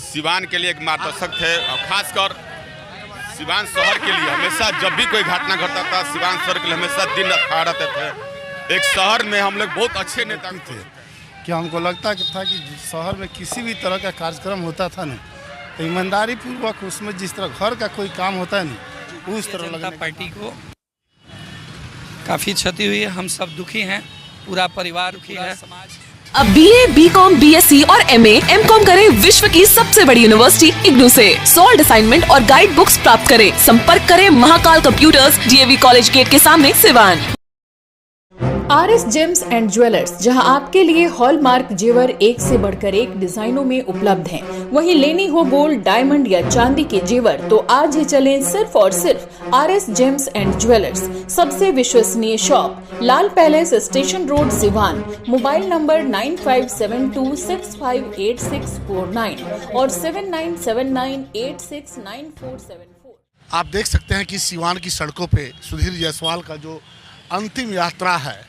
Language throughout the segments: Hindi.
सिवान के लिए एक मार्गदर्शक थे और खासकर सिवान शहर के लिए हमेशा जब भी कोई घटना घटता था सिवान शहर के लिए हमेशा दिन रात खड़ा रहते थे। एक शहर में हम लोग बहुत अच्छे नेता थे कि हमको लगता था कि शहर में किसी भी तरह का कार्यक्रम होता था ना तो ईमानदारी पूर्वक उसमें जिस तरह घर का कोई काम होता है ना उस तरह जनता पार्टी को काफ़ी क्षति हुई है। हम सब दुखी हैं, पूरा परिवार दुखी है। अब BA, BCom, BSc और MA, MCom करें विश्व की सबसे बड़ी यूनिवर्सिटी इग्नू से। सॉल्ड असाइनमेंट और गाइड बुक्स प्राप्त करें। संपर्क करें Mahakal computers, DAV college gate के सामने, Siwan. RS gems and jewellers, जहां आपके लिए हॉलमार्क जेवर एक से बढ़कर एक डिजाइनों में उपलब्ध हैं। वहीं लेनी हो गोल्ड, डायमंड या चांदी के जेवर तो आज ही चलें सिर्फ और सिर्फ RS जेम्स एंड ज्वेलर्स। सबसे विश्वसनीय shop, Lal palace, station road, Siwan. Mobile number 9572658649 और 7979869474। आप देख सकते हैं कि सिवान की सड़कों पे सुधीर जायसवाल का जो अंतिम यात्रा है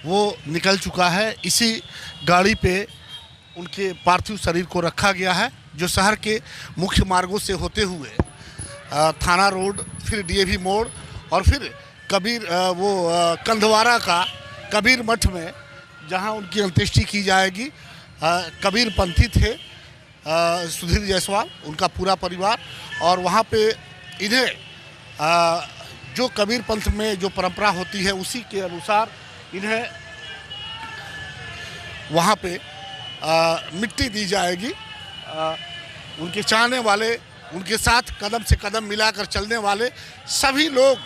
वो निकल चुका है। इसी गाड़ी पे उनके पार्थिव शरीर को रखा गया है जो शहर के मुख्य मार्गों से होते हुए थाना रोड, फिर DAV मोड़ और फिर कंधवारा का कबीर मठ में जहां उनकी अंत्येष्टि की जाएगी। कबीर पंथी थे सुधीर जायसवाल, उनका पूरा परिवार, और वहां पे इन्हें जो कबीर पंथ में जो परंपरा होती है उसी के अनुसार इन्हें वहाँ पे मिट्टी दी जाएगी। उनके चाहने वाले, उनके साथ कदम से कदम मिलाकर चलने वाले सभी लोग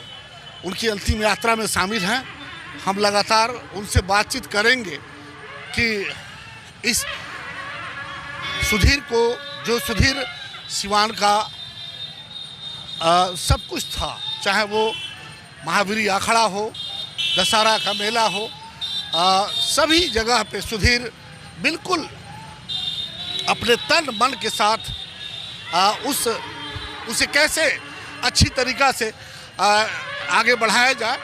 उनकी अंतिम यात्रा में शामिल हैं। हम लगातार उनसे बातचीत करेंगे कि इस सुधीर को, जो सुधीर सिवान का सब कुछ था, चाहे वो महावीरी आखड़ा हो, दशहरा का मेला हो, सभी जगह पे सुधीर बिल्कुल अपने तन मन के साथ उसे कैसे अच्छी तरीक़ा से आगे बढ़ाया जाए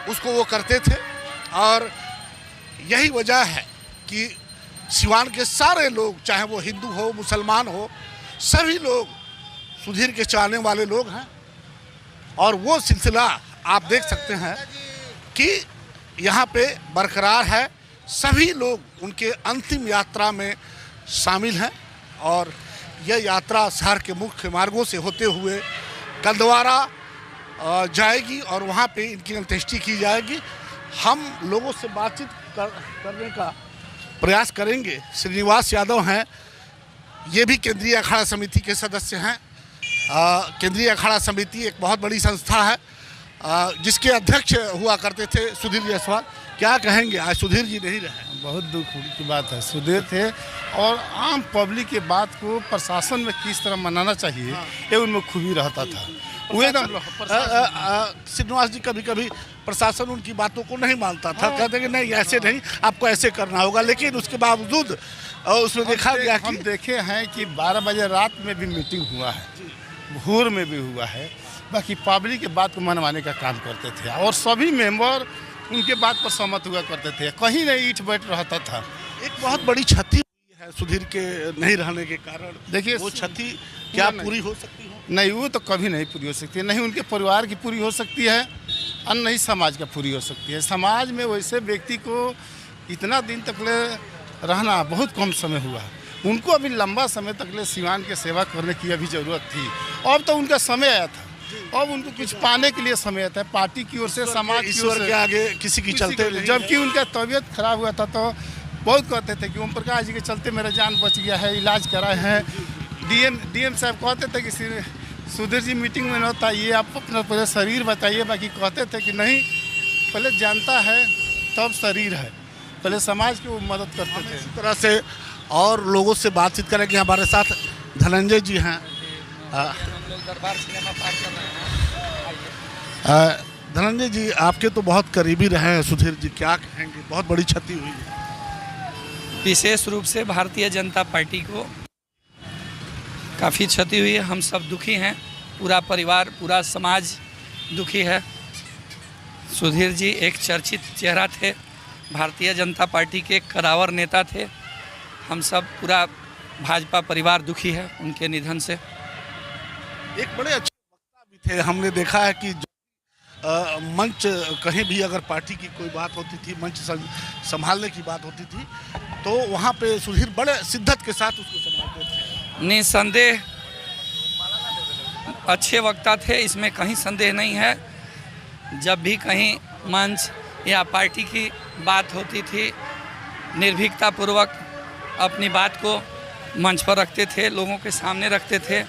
उसको वो करते थे। और यही वजह है कि सिवान के सारे लोग, चाहे वो हिंदू हो, मुसलमान हो, सभी लोग सुधीर के चाहने वाले लोग हैं। और वो सिलसिला आप देख सकते हैं कि यहाँ पे बरकरार है। सभी लोग उनके अंतिम यात्रा में शामिल हैं और यह यात्रा शहर के मुख्य मार्गों से होते हुए कंधवारा जाएगी और वहाँ पे इनकी अंत्येष्टि की जाएगी। हम लोगों से बातचीत करने का प्रयास करेंगे। श्रीनिवास यादव हैं, ये भी केंद्रीय अखाड़ा समिति के सदस्य हैं। केंद्रीय अखाड़ा समिति एक बहुत बड़ी संस्था है जिसके अध्यक्ष हुआ करते थे सुधीर जायसवाल। क्या कहेंगे, आज सुधीर जी नहीं रहे? बहुत दुख की बात है। सुधीर थे और आम पब्लिक के बात को प्रशासन में किस तरह मनाना चाहिए ये उनमें खूबी रहता था। वो एकदम श्रीनिवास जी, कभी कभी प्रशासन उनकी बातों को नहीं मानता था, कहते कि नहीं ऐसे नहीं, आपको ऐसे करना होगा, लेकिन उसके बावजूद उसमें देखा गया कि हम देखे हैं कि 12 बजे रात में भी मीटिंग हुआ है, भोर में भी हुआ है। बाकी पब्लिक के बात को मनवाने का काम करते थे और सभी मेंबर उनके बात पर सहमत हुआ करते थे, कहीं नहीं ईट बैठ रहता था। एक बहुत बड़ी क्षति हुई है सुधीर के नहीं रहने के कारण। देखिए वो क्षति क्या पूरी हो सकती हो? नहीं, वो तो कभी नहीं पूरी हो सकती है। नहीं उनके परिवार की पूरी हो सकती है और नहीं समाज का पूरी हो सकती है। समाज में वैसे व्यक्ति को इतना दिन तक ले रहना बहुत कम समय हुआ। उनको अभी लंबा समय तक ले सिवान के सेवा करने की अभी ज़रूरत थी। अब तो उनका समय आया था, अब उनको कुछ पाने के लिए समय आता है। पार्टी की ओर से, समाज की ओर से, के आगे किसी की चलते। जबकि उनका तबीयत खराब हुआ था तो बहुत कहते थे कि ओम प्रकाश जी के चलते मेरा जान बच गया है, इलाज कराए हैं। DM साहब कहते थे कि सुधीर जी मीटिंग में न था, ये आप अपना पहले शरीर बताइए। बाकी कहते थे कि नहीं, पहले जानता है तब शरीर है, पहले समाज की वो मदद करते थे। इस तरह से और लोगों से बातचीत करेंगे। हमारे साथ धनंजय जी हैं। दरबार सिनेमा पार्क कर रहे हैं। धनंजय जी, आपके तो बहुत करीबी रहे हैं सुधीर जी, क्या कहेंगे? बहुत बड़ी क्षति हुई है। विशेष रूप से भारतीय जनता पार्टी को काफ़ी क्षति हुई है। हम सब दुखी हैं, पूरा परिवार, पूरा समाज दुखी है। सुधीर जी एक चर्चित चेहरा थे, भारतीय जनता पार्टी के कदावर नेता थे। हम सब पूरा भाजपा परिवार दुखी है उनके निधन से। एक बड़े अच्छे वक्ता भी थे, हमने देखा है कि मंच कहीं भी अगर पार्टी की कोई बात होती थी, मंच संभालने की बात होती थी, तो वहाँ पे सुधीर बड़े शिद्दत के साथ उसको संभालते थे। निसंदेह अच्छे वक्ता थे, इसमें कहीं संदेह नहीं है। जब भी कहीं मंच या पार्टी की बात होती थी, निर्भीकता पूर्वक अपनी बात को मंच पर रखते थे, लोगों के सामने रखते थे।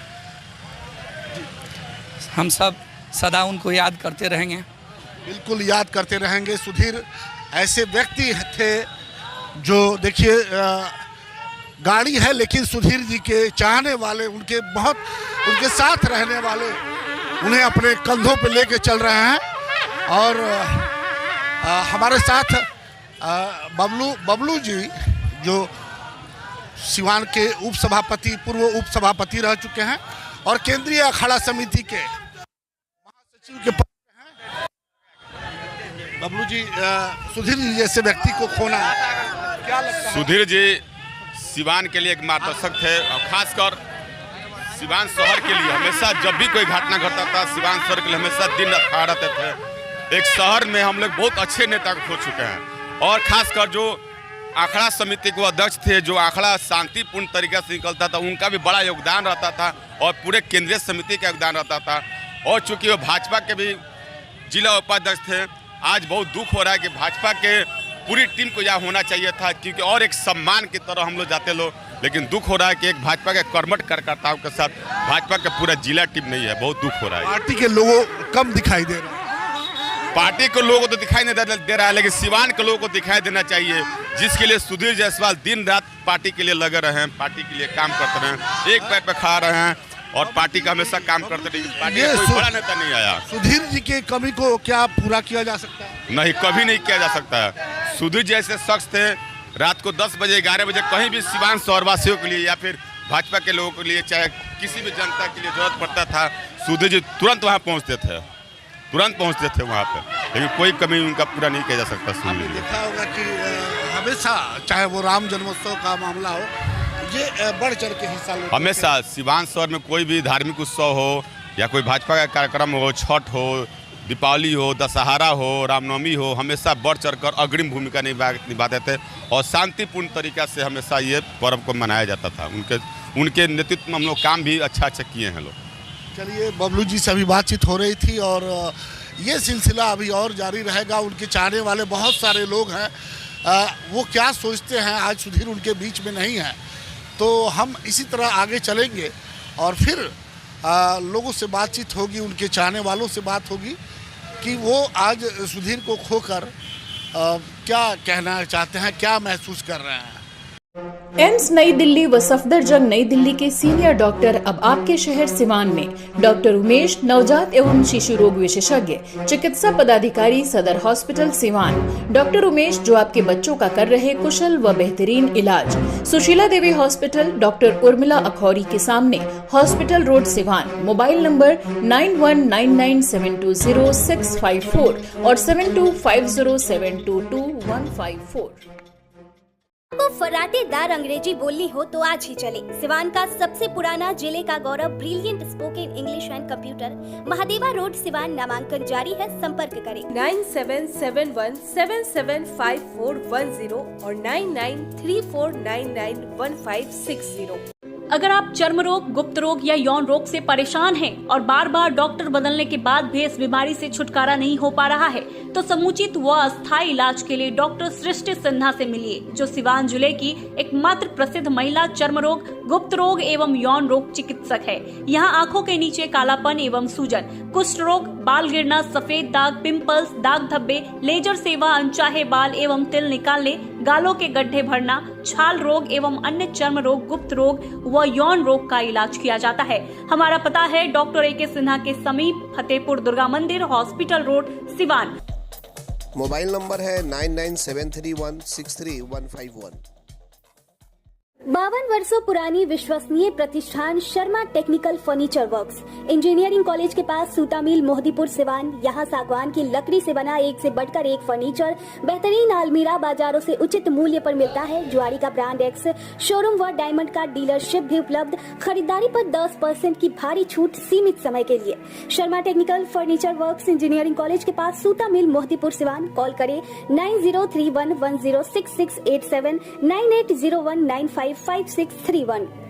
हम सब सदा उनको याद करते रहेंगे। बिल्कुल याद करते रहेंगे। सुधीर ऐसे व्यक्ति थे जो देखिए गाड़ी है लेकिन सुधीर जी के चाहने वाले, उनके साथ रहने वाले उन्हें अपने कंधों पे लेके चल रहे हैं। और हमारे साथ बबलू जी जो सिवान के पूर्व उप सभापति रह चुके हैं और केंद्रीय अखाड़ा समिति के महासचिव के पद हैं। बबलू जी, सुधीर जी जैसे व्यक्ति को खोना क्या लगता है? सुधीर जी सिवान के लिए एक मार्गदर्शक थे और खासकर सिवान शहर के लिए हमेशा जब भी कोई घटना घटता था, सिवान शहर के लिए हमेशा दिन रात खड़ा रहते थे। एक शहर में हम लोग बहुत अच्छे नेता को खो चुके हैं और खासकर जो आखड़ा समिति को अध्यक्ष थे, जो आखड़ा शांतिपूर्ण तरीके से निकलता था, उनका भी बड़ा योगदान रहता था और पूरे केंद्रीय समिति का योगदान रहता था। और चूंकि वो भाजपा के भी जिला उपाध्यक्ष थे, आज बहुत दुख हो रहा है कि भाजपा के पूरी टीम को यह होना चाहिए था, क्योंकि और एक सम्मान की तरह हम लोग जाते लोग, लेकिन दुख हो रहा है कि एक भाजपा के कर्मठ कार्यकर्ताओं के साथ भाजपा का पूरा जिला टीम नहीं है। बहुत दुख हो रहा है। पार्टी के लोगों कम दिखाई दे रहे हैं। पार्टी के लोगों को तो दिखाई नहीं दे रहा है, लेकिन सिवान के लोगों को दिखाई देना चाहिए, जिसके लिए सुधीर जायसवाल दिन रात पार्टी के लिए लगे रहे हैं, पार्टी के लिए काम करते रहे, एक पैर पे खड़ा रहे हैं और पार्टी का हमेशा काम करते रहे। पार्टी का कोई बड़ा नेता नहीं आया। सुधीर जी के कमी को क्या पूरा किया जा सकता है? नहीं, कभी नहीं किया जा सकता है। सुधीर जैसे शख्स थे, रात को 10 बजे 11 बजे कहीं भी सिवान शहरवासियों के लिए या फिर भाजपा के लोगों के लिए, चाहे किसी भी जनता के लिए जरूरत पड़ता था, सुधीर जी तुरंत वहाँ पहुँचते थे वहाँ पे, लेकिन कोई कमी उनका पूरा नहीं किया जा सकता। आपने देखा होगा कि हमेशा चाहे वो राम जन्मोत्सव का मामला हो, ये बढ़ चढ़ के हिस्सा लेते हैं। हमेशा सिवान शहर में कोई भी धार्मिक उत्सव हो या कोई भाजपा का कार्यक्रम हो, छठ हो, दीपावली हो, दशहरा हो, रामनवमी हो, हमेशा बढ़ चढ़कर अग्रिम भूमिका निभाते थे और शांतिपूर्ण तरीक़ा से हमेशा ये पर्व को मनाया जाता था। उनके नेतृत्व में हम लोग काम भी अच्छा किए हैं लोग। चलिए, बबलू जी से अभी बातचीत हो रही थी और ये सिलसिला अभी और जारी रहेगा। उनके चाहने वाले बहुत सारे लोग हैं, वो क्या सोचते हैं, आज सुधीर उनके बीच में नहीं है, तो हम इसी तरह आगे चलेंगे और फिर लोगों से बातचीत होगी, उनके चाहने वालों से बात होगी कि वो आज सुधीर को खोकर क्या कहना चाहते हैं, क्या महसूस कर रहे हैं। एम्स नई दिल्ली व सफदरजंग नई दिल्ली के सीनियर डॉक्टर अब आपके शहर सिवान में। डॉक्टर उमेश, नवजात एवं शिशु रोग विशेषज्ञ, चिकित्सा पदाधिकारी, सदर हॉस्पिटल सिवान। डॉक्टर उमेश जो आपके बच्चों का कर रहे कुशल व बेहतरीन इलाज। सुशीला देवी हॉस्पिटल, डॉक्टर उर्मिला अखौरी के सामने, hospital road Siwan. Mobile number 9199720654 और 7250722154। को फराटेदार अंग्रेजी बोलनी हो तो आज ही चले। सिवान का सबसे पुराना, जिले का गौरव, brilliant spoken English and computer, Mahadeva road Siwan. नामांकन जारी है, संपर्क करें 9771775410 और 9934991560। अगर आप चर्म रोग, गुप्त रोग या यौन रोग से परेशान हैं और बार बार डॉक्टर बदलने के बाद भी इस बीमारी से छुटकारा नहीं हो पा रहा है, तो समुचित व अस्थायी इलाज के लिए डॉक्टर सृष्टि सिन्हा से मिलिए, जो सिवान जिले की एकमात्र प्रसिद्ध महिला चर्म रोग, गुप्त रोग एवं यौन रोग चिकित्सक है। यहाँ आंखों के नीचे कालापन एवं सूजन, कुष्ठ रोग, बाल गिरना, सफेद दाग, पिंपल्स, दाग धब्बे, लेजर सेवा, अनचाहे बाल एवं तिल निकालने, गालों के गड्ढे भरना, छाल रोग एवं अन्य चर्म रोग, गुप्त रोग व यौन रोग का इलाज किया जाता है। हमारा पता है डॉक्टर A.K. सिन्हा के समीप, फतेहपुर दुर्गा मंदिर, hospital road, Siwan. Mobile number है 9973163151। 52 वर्षों पुरानी विश्वसनीय प्रतिष्ठान Sharma technical furniture works, engineering college के पास सूता मिल, मोहदीपुर, सिवान। यहाँ सागवान की लकड़ी से बना एक से बढ़कर एक फर्नीचर, बेहतरीन अलमीरा बाजारों से उचित मूल्य पर मिलता है। जुआरी का ब्रांड एक्स शोरूम व डायमंड का डीलरशिप भी उपलब्ध। खरीदारी पर 10% की भारी छूट सीमित समय के लिए। Sharma technical furniture works, engineering college के पास सूता मिल, मोहदीपुर, सिवान। कॉल करें 9031106687, 9801955631।